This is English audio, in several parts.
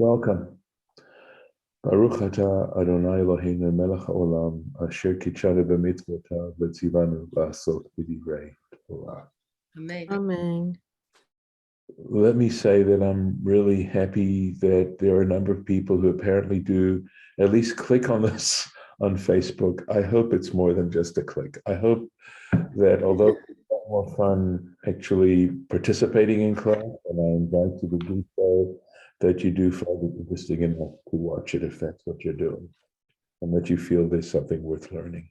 Welcome. Baruch atah Adonai Eloheinu melech haolam asher kitshanu b'mitzvotav v'tzivanu la'asot b'divrei Torah. Amen. Amen. Let me say that I'm really happy that there are a number of people who apparently do at least click on this on Facebook. I hope it's more than just a click. I hope that although it's more fun actually participating in class, and I invite you to do so, that you do find it interesting enough to watch it if that's what you're doing, and that you feel there's something worth learning.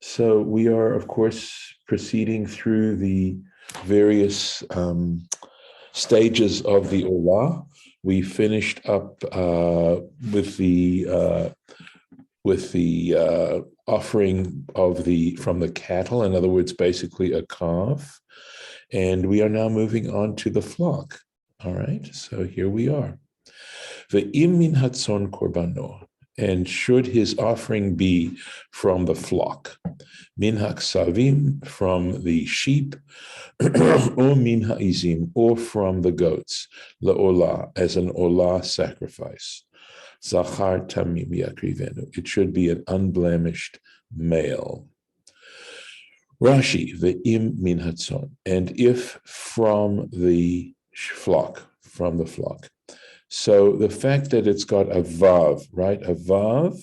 So we are, of course, proceeding through the various stages of the Olah. We finished up with the offering of from the cattle, in other words, basically a calf, and we are now moving on to the flock. All right, so here we are. Ve'im min hatzon korbano, and should his offering be from the flock, min haksavim, from the sheep, or min ha'izim, or from the goats, le'olah, as an olah sacrifice. Zachar tamim yakrivenu, it should be an unblemished male. Rashi, ve'im min hatzon, and if from the flock, So the fact that it's got a vav, right? A vav,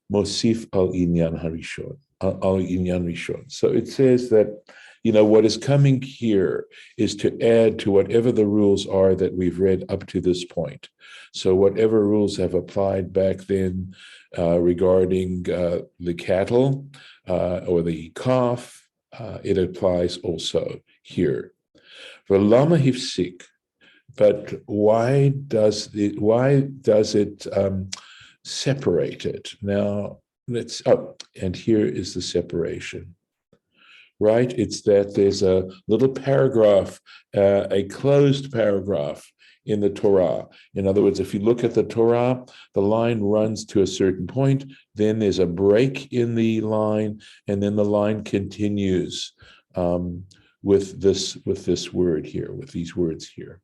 mosif al inyan harishon, al inyan rishon. So it says that, what is coming here is to add to whatever the rules are that we've read up to this point. So whatever rules have applied back then regarding the cattle or the calf, it applies also here. V'lama hifsik. But why does it separate it? Now and here is the separation, right? It's that there's a little paragraph, a closed paragraph in the Torah. In other words, if you look at the Torah, the line runs to a certain point, then there's a break in the line, and then the line continues with this word here, with these words here.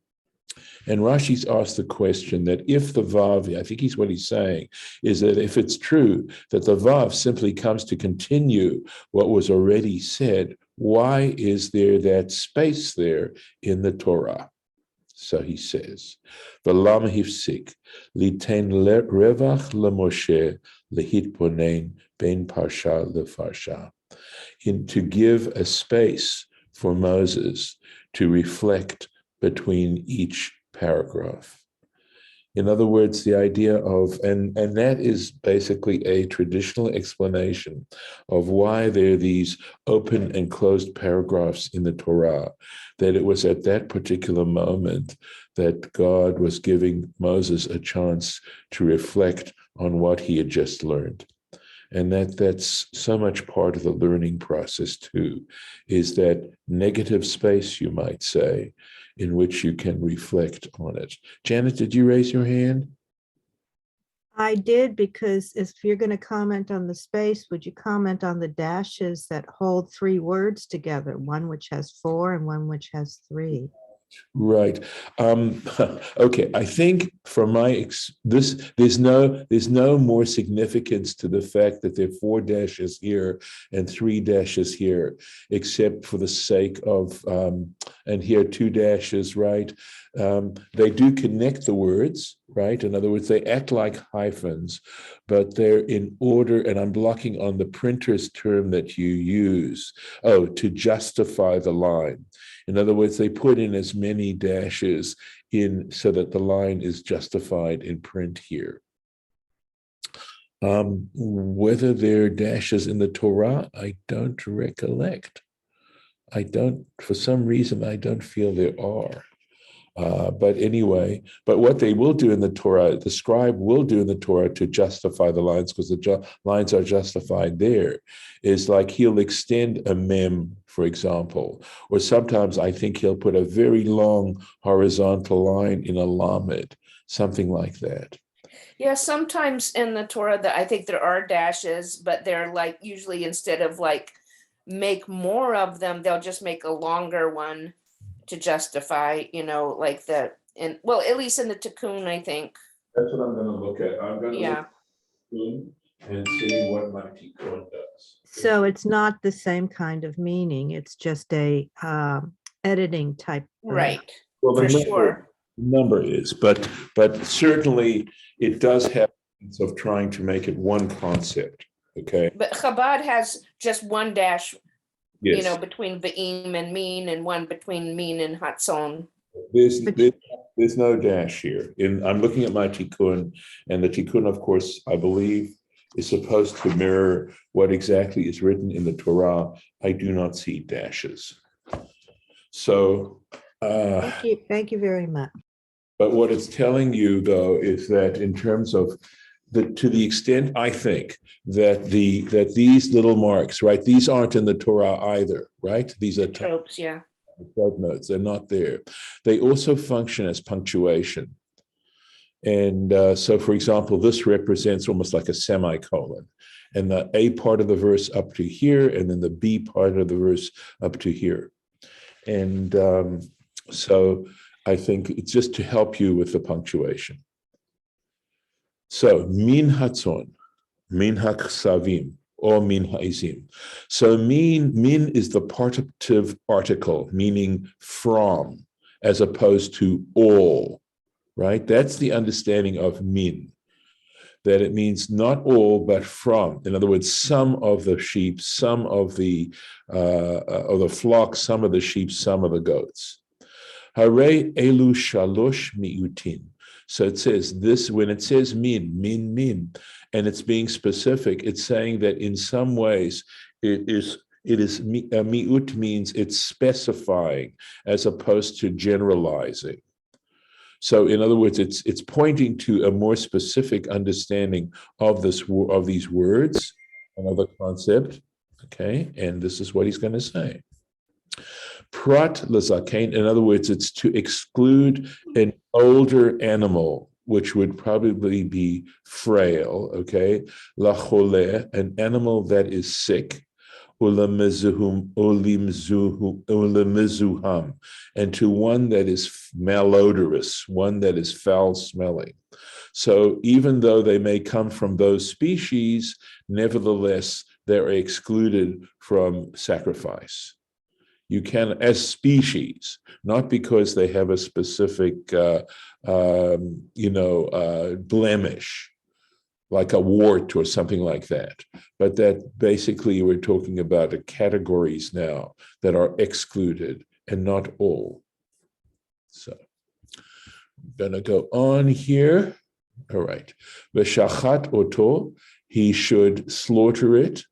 And Rashi's asked the question that if the Vav, I think what he's saying is that if it's true that the Vav simply comes to continue what was already said, why is there that space there in the Torah? So he says, V'lama hifsik liten revach leMoshe lehitponen ben parsha lefarsha, to give a space for Moses to reflect between each paragraph. In other words, the idea of, and that is basically a traditional explanation of why there are these open and closed paragraphs in the Torah, that it was at that particular moment that God was giving Moses a chance to reflect on what he had just learned. And that's so much part of the learning process too, is that negative space, you might say, in which you can reflect on it. Janet, did you raise your hand? I did, because if you're going to comment on the space, would you comment on the dashes that hold three words together, one which has 4 and one which has 3? Right. Okay. I think from there's no more significance to the fact that there are 4 dashes here and 3 dashes here, except for the sake of, and here 2 dashes, right? They do connect the words, right? In other words, they act like hyphens, but they're in order, and I'm blocking on the printer's term that you use, to justify the line. In other words, they put in as many dashes in so that the line is justified in print here. Whether there are dashes in the Torah, I don't recollect. For some reason, I don't feel there are. But anyway, what they will do in the Torah, the scribe will do in the Torah to justify the lines, because the lines are justified there, is like he'll extend a mem, for example, or sometimes I think he'll put a very long horizontal line in a lamed, something like that. Yeah, sometimes in the Torah that I think there are dashes, but they're like usually instead of like make more of them, they'll just make a longer one to justify, like the And well, at least in the Tikkun, I think. That's what I'm going to look at. I'm going to Yeah. look and see what my tikkun does. So it's not the same kind of meaning. It's just a editing type. Right. Well, For sure. number is, but certainly it does have sense of trying to make it one concept. Okay. But Chabad has just one dash, Yes. you know, between Ve'im and Min, and one between Min and Hatzon. There's no dash here. I'm looking at my tikkun, and the tikkun, of course, I believe, is supposed to mirror what exactly is written in the Torah. I do not see dashes. So, Thank you very much. but what it's telling you, though, is that in terms of to the extent I think that these little marks, right? These aren't in the Torah either, right? These are Tropes, yeah. footnotes. They're not there. They also function as punctuation. And so, for example, this represents almost like a semicolon, and the A part of the verse up to here, and then the B part of the verse up to here. And so I think it's just to help you with the punctuation. So, min hatzon, min haksavim, or min ha'izim. So min is the partitive article, meaning from, as opposed to all, right? That's the understanding of min, that it means not all, but from. In other words, some of the sheep, some of the flock, some of the sheep, some of the goats. Hare elu shalosh miutin. So it says this, when it says min, and it's being specific, it's saying that in some ways it is miut means it's specifying as opposed to generalizing. So in other words, it's pointing to a more specific understanding of these words, another concept. Okay, and this is what he's going to say. Prat lezakein, in other words, it's to exclude an older animal, which would probably be frail, okay? Lachole, an animal that is sick, ulemizuham, and to one that is malodorous, one that is foul-smelling. So even though they may come from those species, nevertheless, they're excluded from sacrifice. You can, as species, not because they have a specific, blemish, like a wart or something like that, but that basically we're talking about the categories now that are excluded and not all. So I'm gonna go on here. All right. V'shachat oto, he should slaughter it.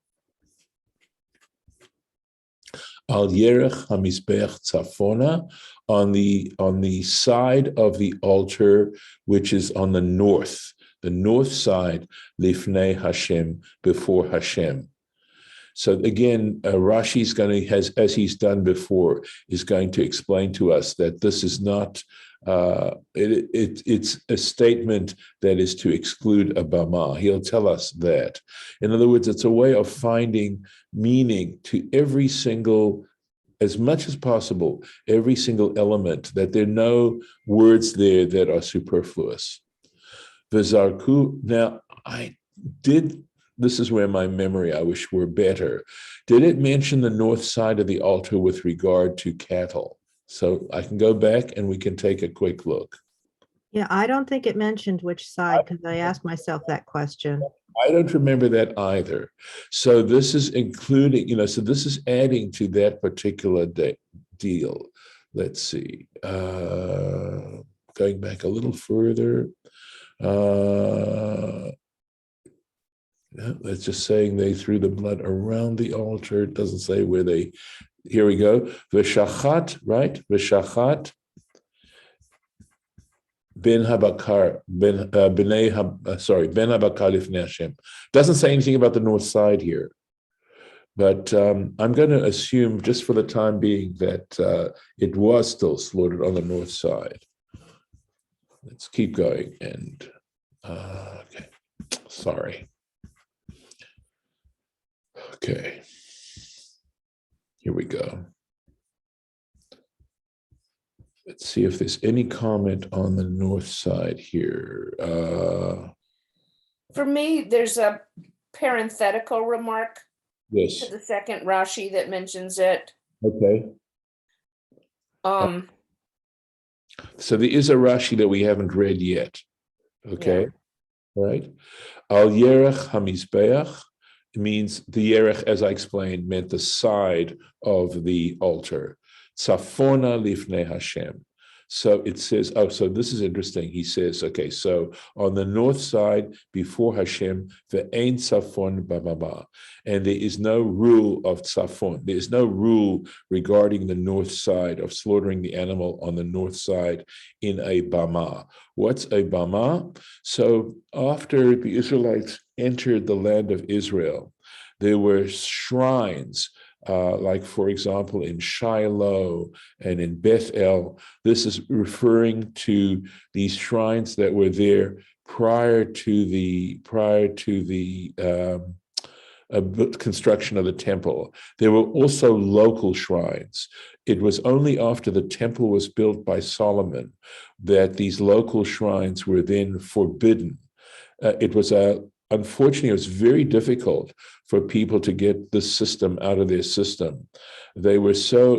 Al yerech hamizbech tzafona, on the side of the altar, which is on the north side, lifnei Hashem, before Hashem. So again, Rashi's going to, as he's done before, is going to explain to us that this is not, it's a statement that is to exclude a bama. He'll tell us that. In other words, it's a way of finding meaning to every single, as much as possible, every single element, that there are no words there that are superfluous. V'zarku, now this is where my memory, I wish, were better. Did it mention the north side of the altar with regard to cattle? So I can go back and we can take a quick look. Yeah, I don't think it mentioned which side, because I asked myself that question. I don't remember that either. So this is including, so this is adding to that particular deal. Let's see. Going back a little further. It's just saying they threw the blood around the altar. It doesn't say where they. Here we go. V'shachat, right? V'shachat ben habakar ben habakar lifnei Hashem. Doesn't say anything about the north side here, but I'm going to assume, just for the time being, that it was still slaughtered on the north side. Let's keep going. And okay, sorry. Okay, here we go. Let's see if there's any comment on the north side here. For me, there's a parenthetical remark to Yes. the second Rashi that mentions it. Okay. Um, So there is a Rashi that we haven't read yet. Okay. yeah. Right. Al Yerech Hamizbeach means the Yerech, as I explained, meant the side of the altar. Tzafona lifnei Hashem. So it says, oh, so this is interesting. He says, okay, so on the north side before Hashem, the Ein Tzafon Bamama. And there is no rule of Tzafon. There is no rule regarding the north side of slaughtering the animal on the north side in a Bama. What's a Bama? So after the Israelites entered the land of Israel, there were shrines, like, for example, in Shiloh and in Bethel. This is referring to these shrines that were there prior to the construction of the temple. There were also local shrines. It was only after the temple was built by Solomon that these local shrines were then forbidden. Unfortunately, it was very difficult for people to get this system out of their system. They were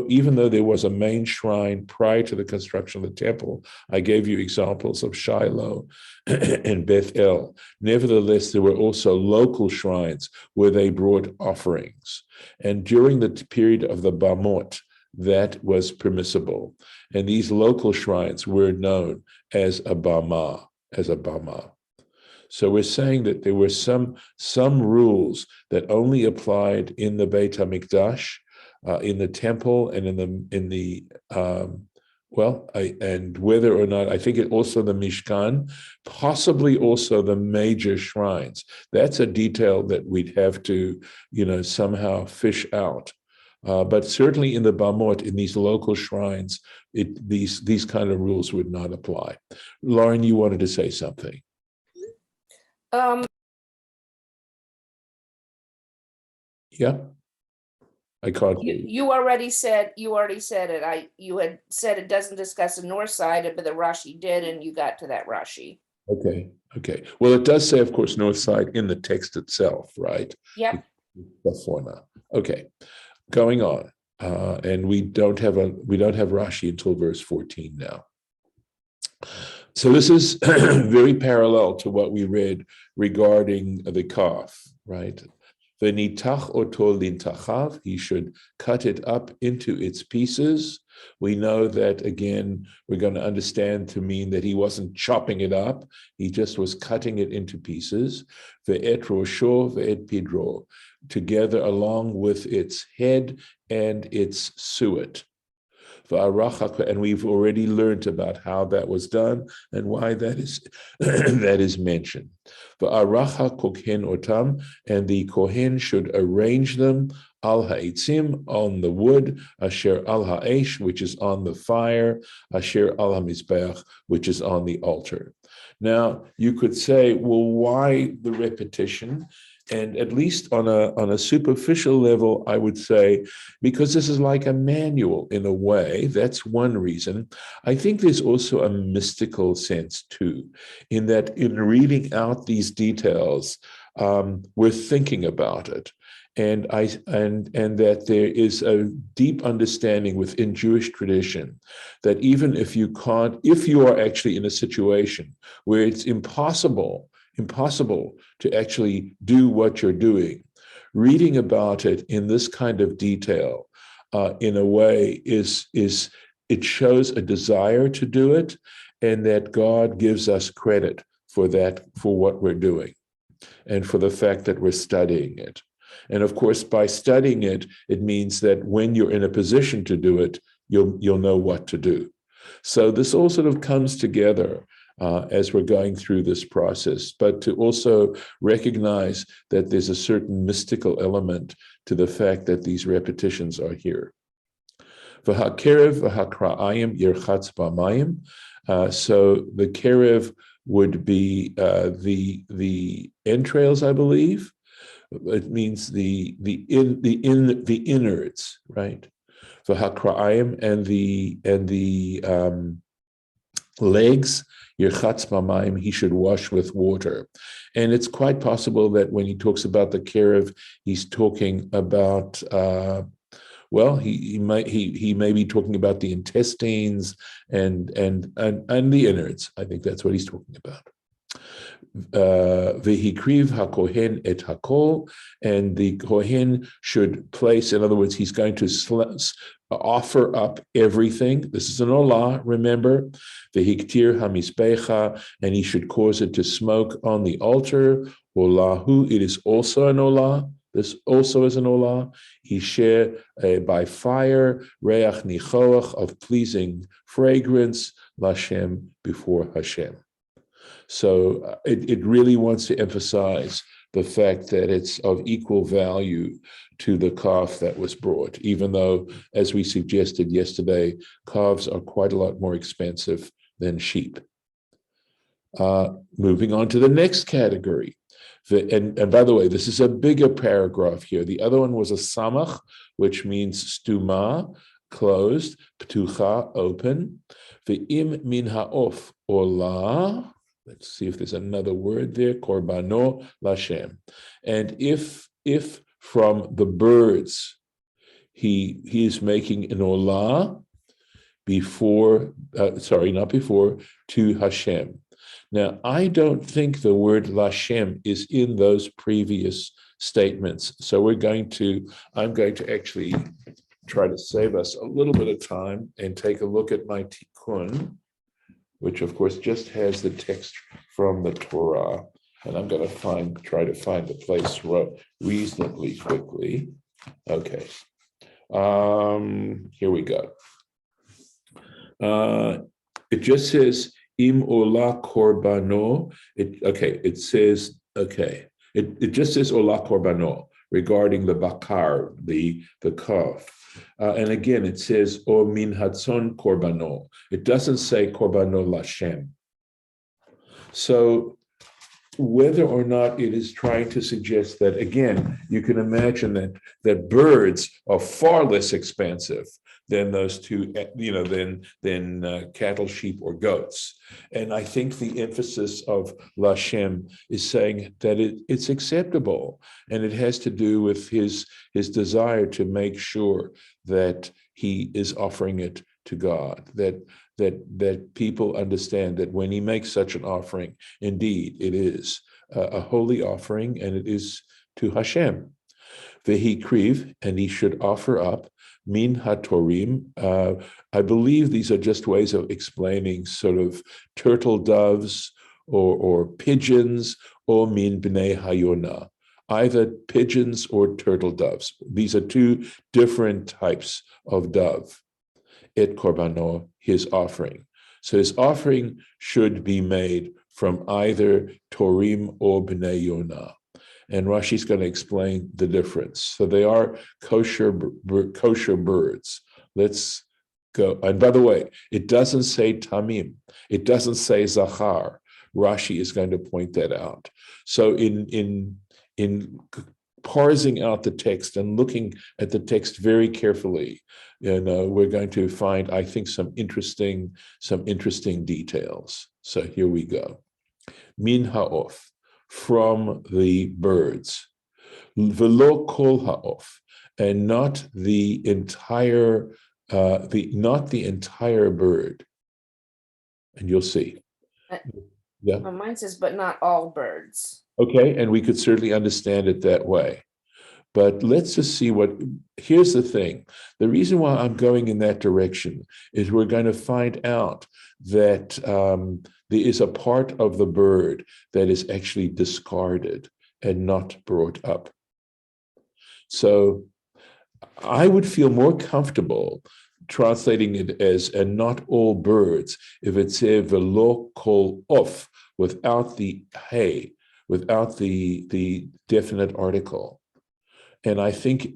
even though there was a main shrine prior to the construction of the temple, I gave you examples of Shiloh and Bethel. Nevertheless, there were also local shrines where they brought offerings. And during the period of the Bamot, that was permissible. And these local shrines were known as a Bama, So we're saying that there were some rules that only applied in the Beit HaMikdash, in the temple, and and whether or not, I think it also the Mishkan, possibly also the major shrines. That's a detail that we'd have to, somehow fish out. But certainly in the Bamot, in these local shrines, these kind of rules would not apply. Lauren, you wanted to say something. Yeah, I can't hear you. You already said it. You had said it doesn't discuss the north side, but the Rashi did, and you got to that Rashi. Okay. Well, it does say, of course, north side in the text itself, right? Yep. Okay. Going on, and we don't have Rashi until verse 14 now. So this is very parallel to what we read regarding the calf, right? V'nitach oto lintachav, he should cut it up into its pieces. We know that, again, we're going to understand to mean that he wasn't chopping it up, he just was cutting it into pieces. Ve'et rosho ve'et pidro, together along with its head and its suet. And we've already learned about how that was done and why that is mentioned. And the kohen should arrange them al ha'itzim, on the wood, asher al ha'esh, which is on the fire, asher al ha'mizbeach, which is on the altar. Now, you could say, well, why the repetition? And at least on a superficial level, I would say, because this is like a manual in a way. That's one reason. I think there's also a mystical sense too, in that in reading out these details, we're thinking about it. And that there is a deep understanding within Jewish tradition that even if you are actually in a situation where it's impossible to actually do what you're doing, reading about it in this kind of detail, in a way, it shows a desire to do it, and that God gives us credit for that, for what we're doing, and for the fact that we're studying it. And of course, by studying it, it means that when you're in a position to do it, you'll know what to do. So this all sort of comes together as we're going through this process, but to also recognize that there's a certain mystical element to the fact that these repetitions are here. V'hakerev v'hakra'ayim yirchatz b'mayim. So the kerev would be the entrails, I believe. It means the innards, right? V'hakra'ayim, and the legs, yirchatz b'mayim, he should wash with water. And it's quite possible that when he talks about the kerev, he's talking about well, he may be talking about the intestines and the innards. I think that's what he's talking about. V'hikriv hakohen et hakol, and the kohen should place. In other words, he's going to offer up everything. This is an olah, remember. V'hiktir hamizbecha, and he should cause it to smoke on the altar. Olahu, it is also an olah. This also is an olah. He share by fire, reach nichoach, of pleasing fragrance, lashem, before Hashem. So it really wants to emphasize the fact that it's of equal value to the calf that was brought, even though, as we suggested yesterday, calves are quite a lot more expensive than sheep. Moving on to the next category. And by the way, this is a bigger paragraph here. The other one was a samach, which means stuma, closed, ptucha, open. Ve'im min ha'of olah. Let's see if there's another word there. Korbano lashem. And if from the birds he is making an olah before, to Hashem. Now, I don't think the word lashem is in those previous statements. So I'm going to actually try to save us a little bit of time and take a look at my tikkun, which of course just has the text from the Torah. And I'm going to try to find the place reasonably quickly. Okay. Here we go. It just says im olah korbano. It just says olah korbano regarding the bakar, the calf. And again, it says o min hatzon korbano. It doesn't say korbano lashem. So whether or not it is trying to suggest that, again, you can imagine that birds are far less expensive than those two, than cattle, sheep, or goats. And I think the emphasis of Lashem is saying that it's acceptable, and it has to do with his desire to make sure that he is offering it to God, that people understand that when he makes such an offering, indeed, it is a holy offering, and it is to Hashem. V'hikriv, and he should offer up min hatorim. I believe these are just ways of explaining sort of turtle doves or pigeons, or min bnei hayona, either pigeons or turtle doves. These are two different types of dove. Et korbano, his offering. So his offering should be made from either torim or bnei yonah. And Rashi's going to explain the difference. So they are kosher birds. Let's go. And by the way, it doesn't say tamim. It doesn't say zachar. Rashi is going to point that out. So in parsing out the text and looking at the text very carefully, we're going to find, I think, some interesting details. So here we go. Min ha'of, from the birds. Velo kol ha'of, and not the entire bird. And you'll see. Yeah. Mine says, but not all birds. Okay, and we could certainly understand it that way. But let's just see here's the thing. The reason why I'm going in that direction is we're going to find out that there is a part of the bird that is actually discarded and not brought up. So I would feel more comfortable translating it as, and not all birds, if it said velo kol of, without the hey, without the definite article. And I think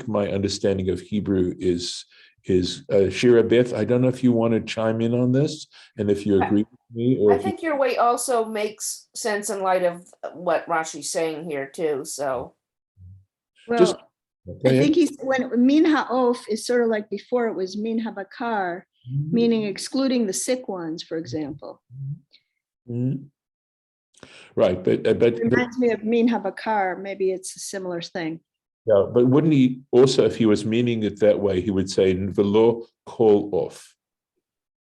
my understanding of Hebrew is Shira Beth. I don't know if you want to chime in on this, and if you agree with me, or I think your way also makes sense in light of what Rashi's saying here too. So, Well, Okay. I think he's when min ha'of is sort of like before it was min ha'bakar, meaning excluding the sick ones, for example. Mhm. Right, but It reminds me of min ha'bakar. Maybe it's a similar thing. yeah, but wouldn't he also, if he was meaning it that way, he would say velo kol off,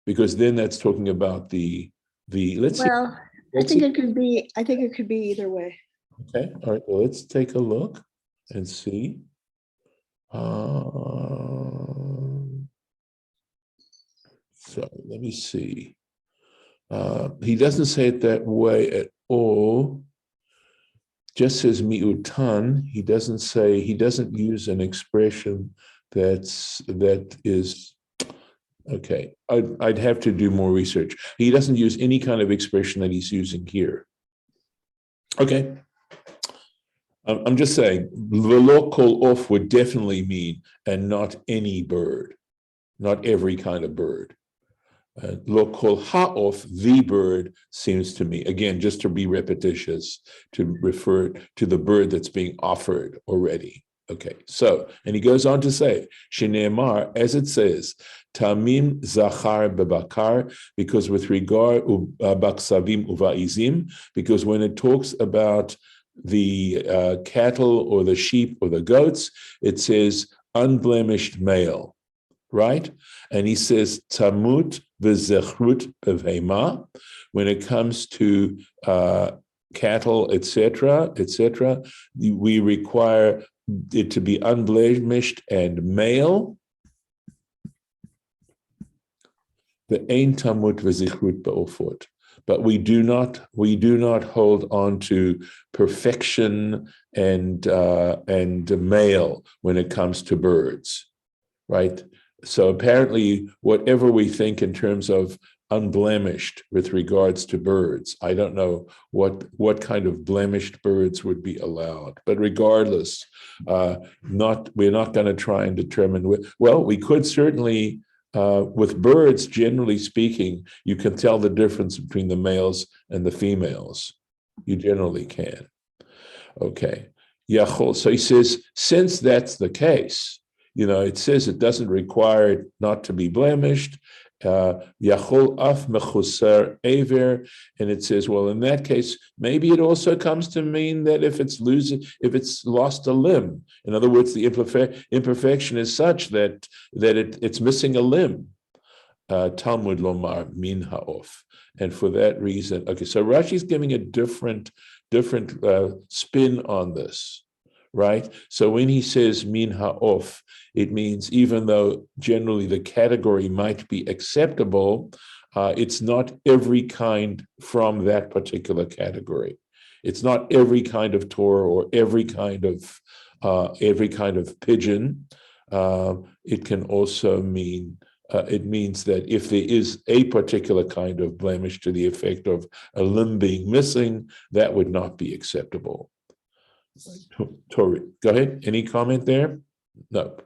because then that's talking about the let's see. Well, I Let's think see. it could be. I think it could be either way. Okay, all right. Well, let's take a look and see. So let me see. He doesn't say it that way at all. Just says miutan. He doesn't use an expression that is okay. I'd have to do more research. He doesn't use any kind of expression that he's using here. Okay. I'm just saying, velo kol off would definitely mean, and not any bird, not every kind of bird. Lo kol ha'of, the bird, seems to me, again, just to be repetitious, to refer to the bird that's being offered already. Okay, so, and he goes on to say, Shine'emar, as it says, Tamim zachar bebakar, because with regard, baksavim uvaizim, because when it talks about the cattle or the sheep or the goats, it says unblemished male, right? And he says tamut v'zechrut bevhema, when it comes to cattle, etc., we require it to be unblemished and male. The ein tamut v'zechrut be'ofot. But we do not hold on to perfection and male when it comes to birds, right? So apparently, whatever we think in terms of unblemished with regards to birds, I don't know what kind of blemished birds would be allowed. But regardless, we're not going to try and determine. Well, we could certainly. With birds, generally speaking, you can tell the difference between the males and the females. You generally can. Okay. Yachol. So he says, since that's the case, it says it doesn't require it not to be blemished. Yachol af mechuser aver, and it says, well, in that case, maybe it also comes to mean that if it's lost a limb, in other words, the imperfection is such that it's missing a limb. Talmud lomar min ha'of, and for that reason, okay. So Rashi's giving a different spin on this. Right? So when he says min ha'of, it means even though generally the category might be acceptable, it's not every kind from that particular category. It's not every kind of Torah or every kind of pigeon. It can also mean, it means that if there is a particular kind of blemish to the effect of a limb being missing, that would not be acceptable. Torim. Go ahead. Any comment there? No.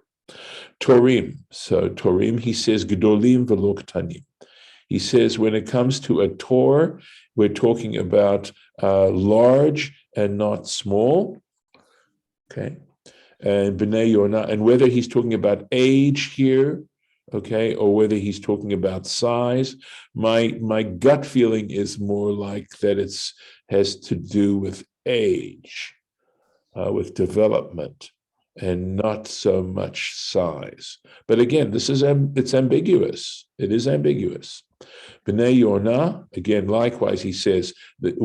Torim. So Torim, he says, Gedolim v'lo ktanim. He says when it comes to a Tor, we're talking about large and not small. Okay. And B'nai Yonah, and whether he's talking about age here, okay, or whether he's talking about size, my gut feeling is more like that has to do with age. With development and not so much size. But again, it's ambiguous. It is ambiguous. B'nai Yonah, again, likewise, he says that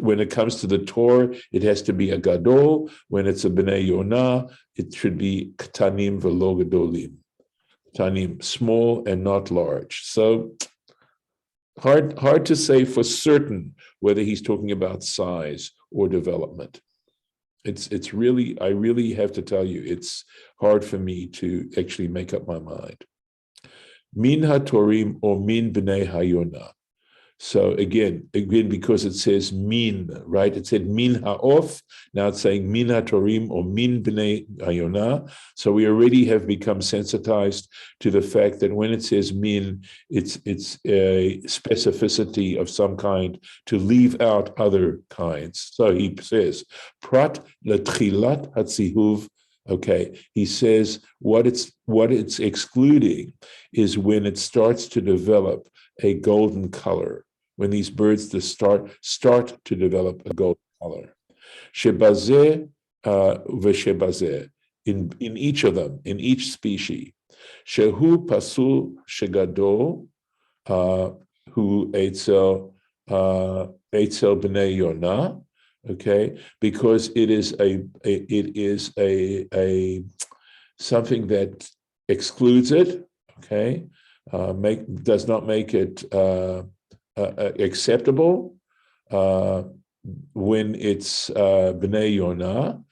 when it comes to the Torah, it has to be a gadol. When it's a B'nai Yonah, it should be ktanim v'lo gadolim. Ktanim, small and not large. So hard to say for certain whether he's talking about size or development. It's really, I really have to tell you, it's hard for me to actually make up my mind. Min ha-torim or min b'nei ha-yonah. So again, because it says min, right? It said min ha'of. Now it's saying min ha'torim or min b'nei ha'yonah. So we already have become sensitized to the fact that when it says min, it's a specificity of some kind to leave out other kinds. So he says, prat l'tchilat hatzihuv Okay, he says what it's excluding is when it starts to develop a golden color. When these birds start to develop a golden color. Shebazeh v'shebazeh, in each of them, in each species. Shehu pasul shegadol, hu etzel b'nei Yonah. Okay, because it is a something that excludes it. Okay, does not make it acceptable when it's b'nei Yonah.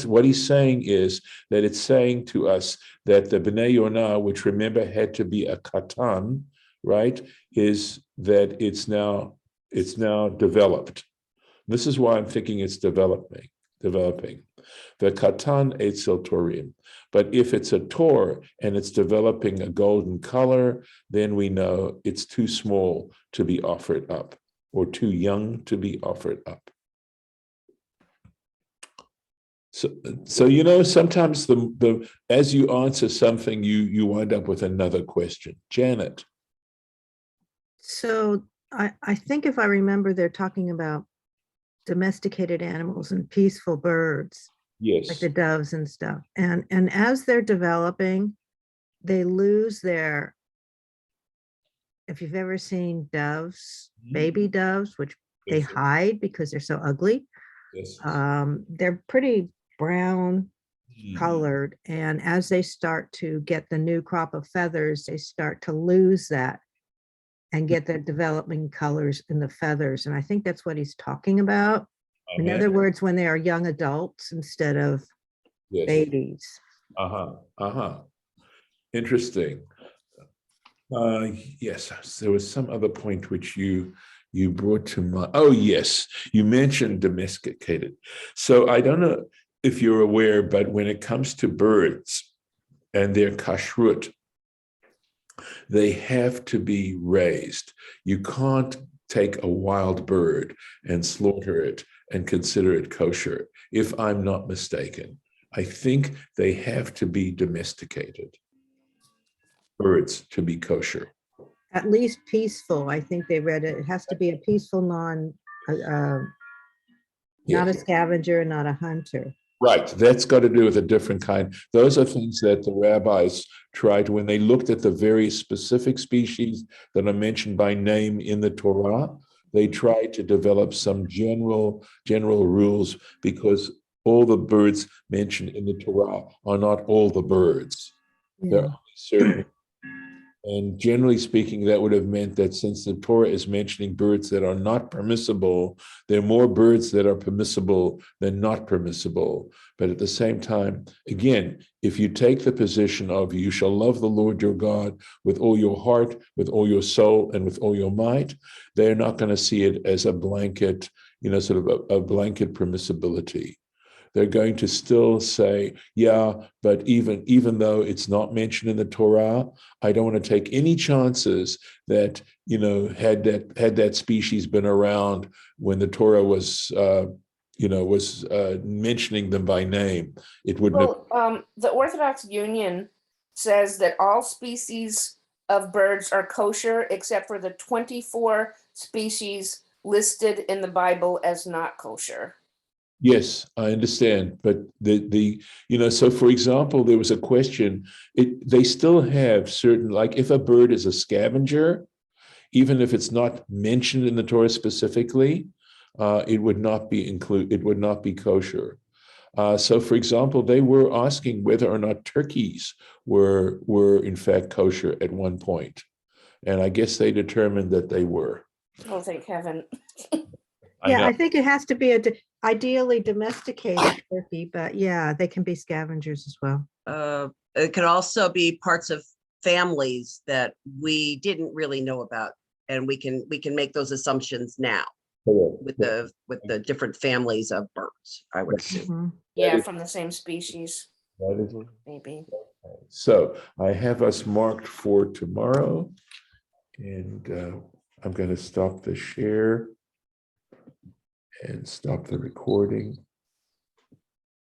What he's saying is that it's saying to us that the b'nei Yonah, which remember had to be a katan, right, is that it's now developed. This is why I'm thinking it's developing. The katan etzel torim. But if it's a tor and it's developing a golden color, then we know it's too small to be offered up or too young to be offered up. So you know, sometimes the as you answer something, you wind up with another question. Janet. So I think if I remember, they're talking about domesticated animals and peaceful birds, like Yes. the doves and stuff. And as they're developing, they lose their, if you've ever seen doves, baby doves, which they Yes. hide because they're so ugly. Yes. They're pretty brown Mhm. colored. And as they start to get the new crop of feathers, they start to lose that and get the developing colors in the feathers. And I think that's what he's talking about. In Amen. other words, when they are young adults instead of Yes. babies. Interesting. Yes, there was some other point which you brought to mind. Oh, yes, you mentioned domesticated. So I don't know if you're aware, but when it comes to birds and their kashrut, they have to be raised. You can't take a wild bird and slaughter it and consider it kosher, if I'm not mistaken. I think they have to be domesticated, birds, to be kosher. At least peaceful. I think they read it. It has to be a peaceful, not a scavenger, not a hunter. Right, that's got to do with a different kind. Those are things that the rabbis tried when they looked at the very specific species that are mentioned by name in the Torah. They tried to develop some general rules, because all the birds mentioned in the Torah are not all the birds. There are only certain. And generally speaking, that would have meant that since the Torah is mentioning birds that are not permissible, there are more birds that are permissible than not permissible. But at the same time, again, if you take the position of you shall love the Lord your God with all your heart, with all your soul, and with all your might, they're not going to see it as a blanket, sort of a blanket permissibility. They're going to still say, yeah, but even though it's not mentioned in the Torah, I don't want to take any chances that, had that species been around when the Torah was mentioning them by name, it wouldn't have. The Orthodox Union says that all species of birds are kosher except for the 24 species listed in the Bible as not kosher. Yes, I understand, but so for example, there was a question. They still have certain, like if a bird is a scavenger, even if it's not mentioned in the Torah specifically, it would not be it would not be kosher. So, for example, they were asking whether or not turkeys were in fact kosher at one point, and I guess they determined that they were. Oh, thank heaven. Yeah, I think it has to be ideally domesticated turkey, but yeah, they can be scavengers as well. It could also be parts of families that we didn't really know about, and we can make those assumptions now with the different families of birds, I would assume. Mhm. Yeah, from the same species, maybe. So I have us marked for tomorrow, and I'm going to stop the share and stop the recording.